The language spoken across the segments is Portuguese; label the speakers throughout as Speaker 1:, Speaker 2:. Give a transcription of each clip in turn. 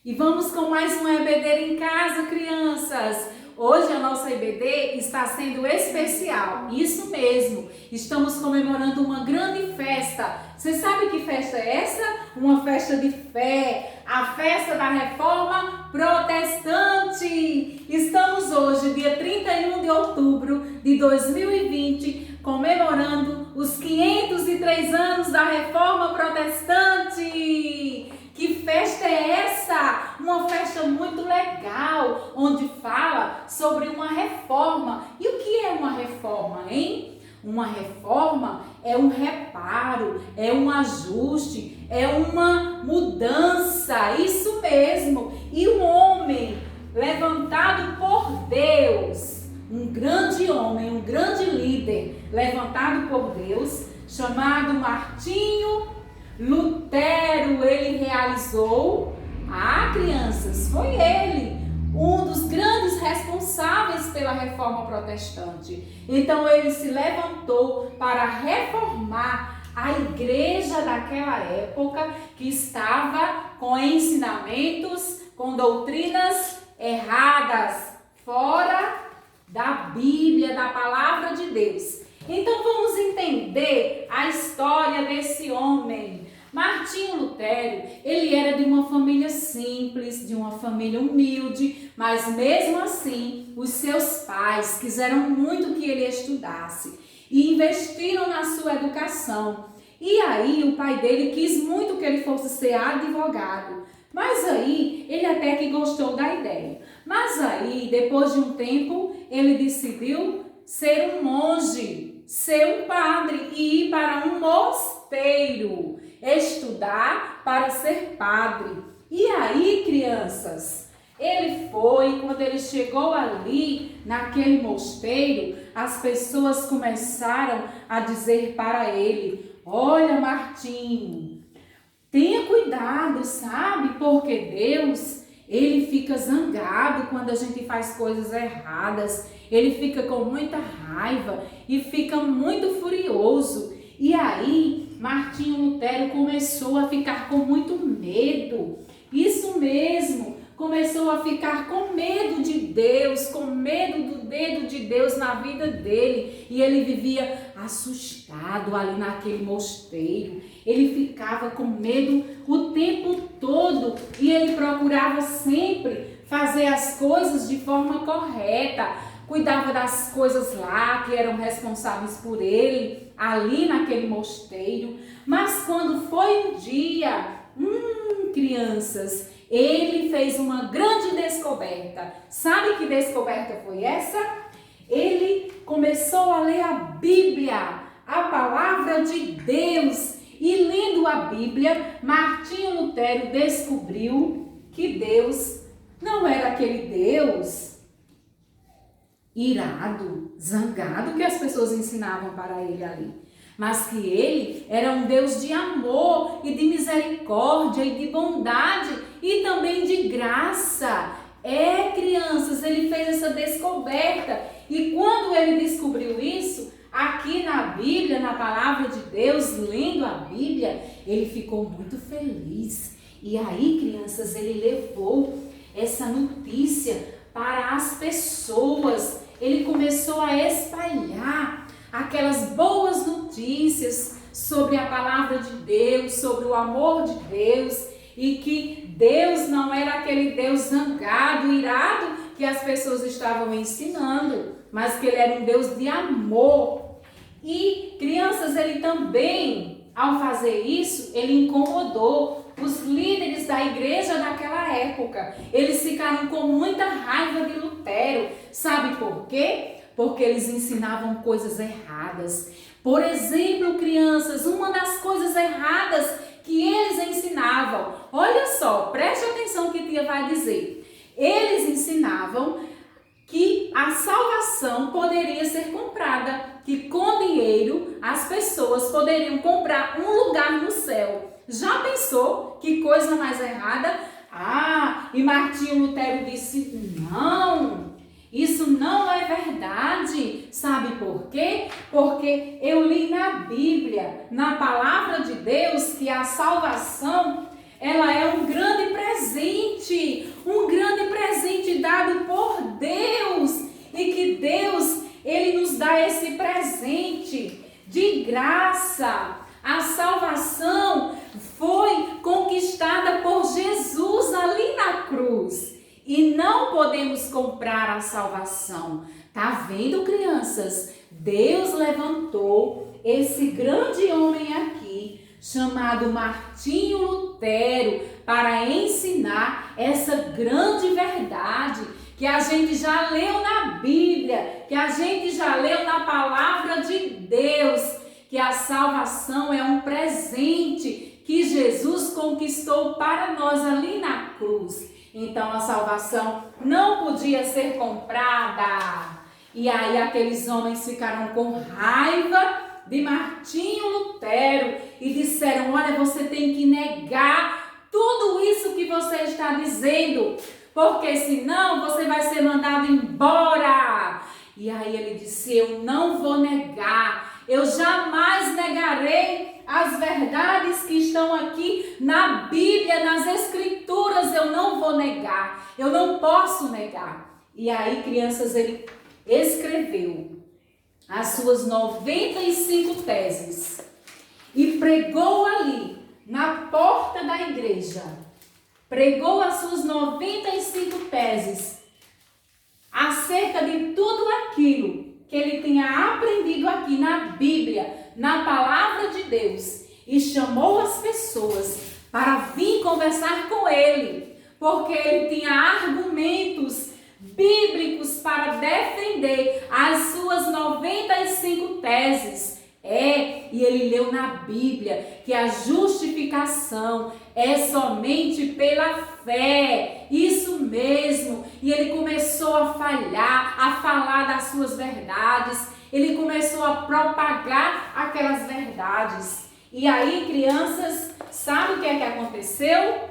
Speaker 1: E vamos com mais um EBD em casa, crianças! Hoje a nossa EBD está sendo especial, isso mesmo, estamos comemorando uma grande festa. Você sabe que festa é essa? Uma festa de fé, a festa da Reforma Protestante. Estamos hoje, dia 31 de outubro de 2020, comemorando os 503 anos da Reforma Protestante. Que festa é essa? Uma festa muito legal, onde fala sobre uma reforma. E o que é uma reforma, hein? Uma reforma é um reparo, é um ajuste, é uma mudança, isso mesmo. E um homem levantado por Deus, um grande homem, um grande líder, levantado por Deus, chamado Martinho Lutero, ele realizou, crianças, foi ele, um dos grandes responsáveis pela Reforma Protestante. Então ele se levantou para reformar a igreja daquela época que estava com ensinamentos, com doutrinas erradas, fora da Bíblia, da Palavra de Deus. Então vamos entender a história desse homem. Martinho Lutero, ele era de uma família simples, de uma família humilde, mas mesmo assim, os seus pais quiseram muito que ele estudasse e investiram na sua educação. E aí o pai dele quis muito que ele fosse ser advogado, mas aí ele até que gostou da ideia. Mas aí, depois de um tempo, ele decidiu ser um monge, ser um padre e ir para um mosteiro, estudar para ser padre. E aí, crianças, ele foi, quando ele chegou ali, naquele mosteiro, as pessoas começaram a dizer para ele: olha, Martinho, tenha cuidado, sabe? Porque Deus, ele fica zangado quando a gente faz coisas erradas. Ele fica com muita raiva e fica muito furioso. E aí, Martinho Lutero começou a ficar com muito medo. Isso mesmo, começou a ficar com medo de Deus, com medo do dedo de Deus na vida dele. E ele vivia assustado ali naquele mosteiro. Ele ficava com medo o tempo todo e ele procurava sempre fazer as coisas de forma correta. Cuidava das coisas lá que eram responsáveis por ele, ali naquele mosteiro. Mas quando foi um dia, crianças, ele fez uma grande descoberta. Sabe que descoberta foi essa? Ele começou a ler a Bíblia, a palavra de Deus. E lendo a Bíblia, Martinho Lutero descobriu que Deus não era aquele Deus irado, zangado que as pessoas ensinavam para ele ali, mas que ele era um Deus de amor e de misericórdia e de bondade e também de graça. Crianças, ele fez essa descoberta e quando ele descobriu isso, aqui na Bíblia, na palavra de Deus, lendo a Bíblia, ele ficou muito feliz. E aí, crianças, ele levou essa notícia para as pessoas. Ele começou a espalhar aquelas boas notícias sobre a palavra de Deus, sobre o amor de Deus e que Deus não era aquele Deus zangado, irado que as pessoas estavam ensinando, mas que ele era um Deus de amor. E, crianças, ele também, ao fazer isso, ele incomodou os líderes da igreja daquela época. Eles ficaram com muita raiva de Lutero. Sabe por quê? Porque eles ensinavam coisas erradas. Por exemplo, crianças, uma das coisas erradas que eles ensinavam, olha só, preste atenção que tia vai dizer. Eles ensinavam que a salvação poderia ser comprada, que com dinheiro as pessoas poderiam comprar um lugar no céu. Já pensou que coisa mais errada? E Martinho Lutero disse: não, isso não é verdade. Sabe por quê? Porque eu li na Bíblia, na palavra de Deus, que a salvação, ela é um grande presente. e não podemos comprar a salvação. Tá vendo, crianças? Deus levantou esse grande homem aqui, chamado Martinho Lutero, para ensinar essa grande verdade que a gente já leu na Bíblia, que a gente já leu na palavra de Deus, que a salvação é um presente que Jesus conquistou para nós ali na cruz. Então a salvação não podia ser comprada. E aí aqueles homens ficaram com raiva de Martinho Lutero e disseram: olha, você tem que negar tudo isso que você está dizendo, porque senão você vai ser mandado embora. E aí ele disse: eu não vou negar, eu jamais negarei as verdades que estão aqui na Bíblia, nas Escrituras, eu não vou negar, eu não posso negar. E aí, crianças, ele escreveu as suas 95 teses e pregou ali na porta da igreja. Pregou as suas 95 teses acerca de tudo aquilo que ele tinha aprendido aqui na Bíblia, na palavra de Deus, e chamou as pessoas para vir conversar com ele, porque ele tinha argumentos bíblicos para defender as suas 95 teses. E ele leu na Bíblia que a justificação é somente pela fé. Isso mesmo. E ele começou a falar das suas verdades. Ele começou a propagar aquelas verdades. E aí, crianças, sabe o que é que aconteceu?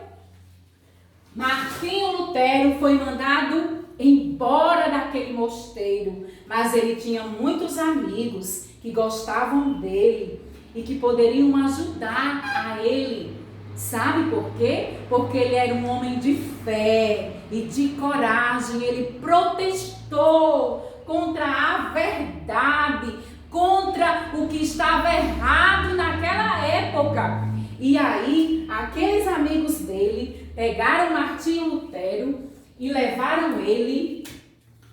Speaker 1: Martinho Lutero foi mandado embora daquele mosteiro, mas ele tinha muitos amigos que gostavam dele e que poderiam ajudar a ele. Sabe por quê? Porque ele era um homem de fé e de coragem. Ele protestou contra a verdade, contra o que estava errado naquela época. E aí, aqueles amigos dele pegaram Martinho Lutero e levaram ele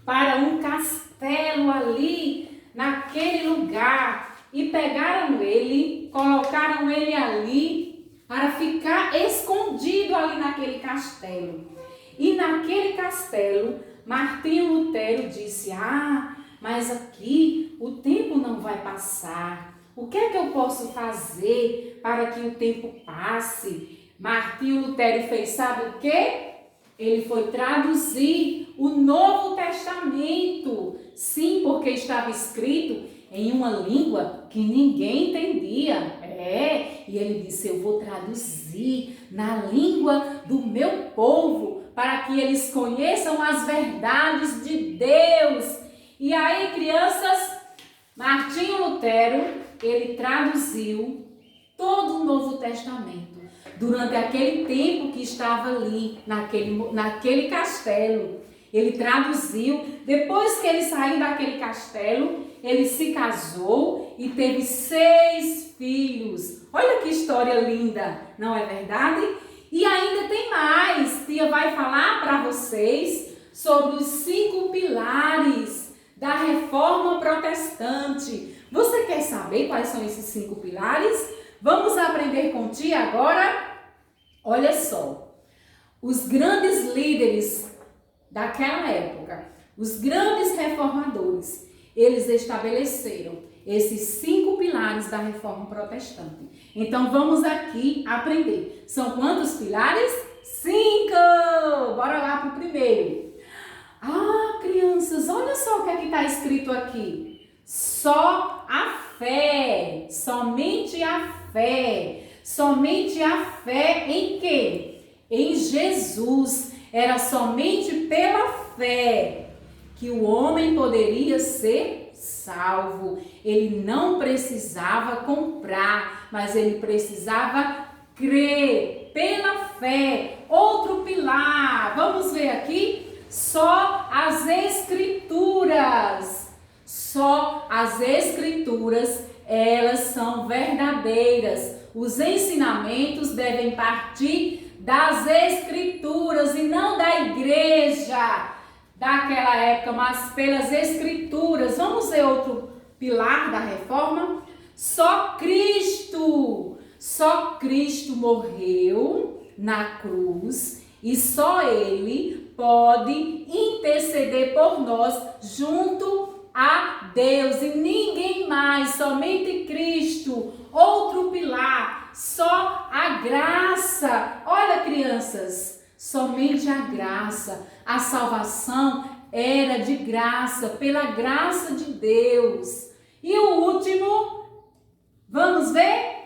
Speaker 1: para um castelo ali, naquele lugar, e pegaram ele, colocaram ele ali para ficar escondido ali naquele castelo. E naquele castelo, Martinho Lutero disse: mas aqui o tempo não vai passar. O que é que eu posso fazer para que o tempo passe? Martinho Lutero fez, sabe o quê? Ele foi traduzir o Novo Testamento. Sim, porque estava escrito em uma língua que ninguém entendia. E ele disse: eu vou traduzir na língua do meu povo, para que eles conheçam as verdades de Deus. E aí, crianças, Martinho Lutero, ele traduziu todo o Novo Testamento durante aquele tempo que estava ali, naquele castelo. Ele traduziu. Depois que ele saiu daquele castelo, ele se casou e teve 6 filhos. Olha que história linda, não é verdade? E ainda tem mais. Tia vai falar para vocês sobre os 5 pilares da Reforma Protestante. Você quer saber quais são esses 5 pilares? Vamos aprender com tia agora? Olha só, os grandes líderes daquela época, os grandes reformadores, eles estabeleceram esses 5 pilares da Reforma Protestante. Então vamos aqui aprender. São quantos pilares? 5! Bora lá para o primeiro. Crianças, olha só o que é que está escrito aqui. Só a fé, somente a fé. Somente a fé em quê? Em Jesus. Era somente pela fé que o homem poderia ser salvo. Ele não precisava comprar, mas ele precisava crer pela fé. Outro pilar, vamos ver aqui, só as Escrituras. Só as Escrituras, elas são verdadeiras. Os ensinamentos devem partir das Escrituras e não da igreja. daquela época, mas pelas Escrituras. Vamos ver outro pilar da reforma? Só Cristo morreu na cruz e só Ele pode interceder por nós junto a Deus e ninguém mais, somente Cristo. Outro pilar, só a graça. Olha, crianças, somente a graça. A salvação era de graça, pela graça de Deus. E o último, vamos ver?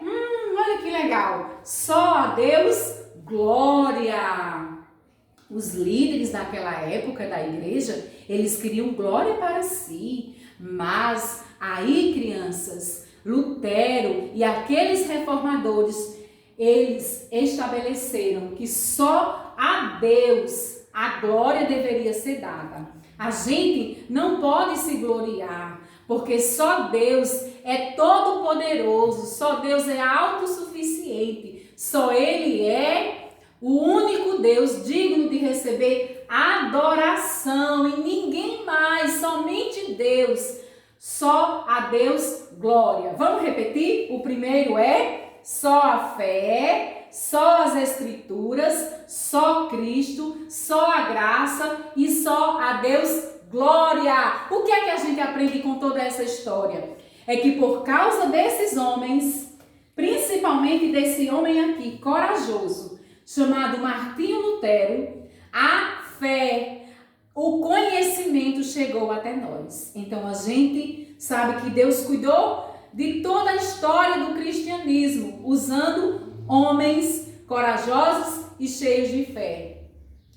Speaker 1: Olha que legal. Só a Deus glória. Os líderes daquela época da igreja, eles queriam glória para si. Mas aí, crianças, Lutero e aqueles reformadores, eles estabeleceram que só a Deus a glória deveria ser dada. A gente não pode se gloriar, porque só Deus é todo poderoso, só Deus é autossuficiente, só Ele é o único Deus digno de receber adoração e ninguém mais, somente Deus. Só a Deus glória. Vamos repetir? O primeiro é só a fé, só as Escrituras, só Cristo, só a graça e só a Deus glória. O que é que a gente aprende com toda essa história? É que por causa desses homens, principalmente desse homem aqui, corajoso, chamado Martinho Lutero, a fé, o conhecimento chegou até nós. Então a gente sabe que Deus cuidou de toda a história do cristianismo, usando homens corajosos e cheios de fé.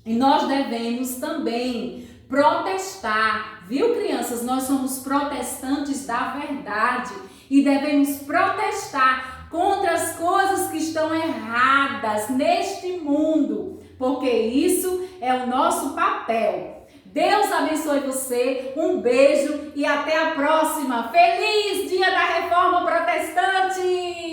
Speaker 1: E nós devemos também protestar, viu, crianças? Nós somos protestantes da verdade e devemos protestar contra as coisas que estão erradas neste mundo, porque isso é o nosso papel. Deus abençoe você, um beijo e até a próxima. Feliz Dia da Reforma Protestante!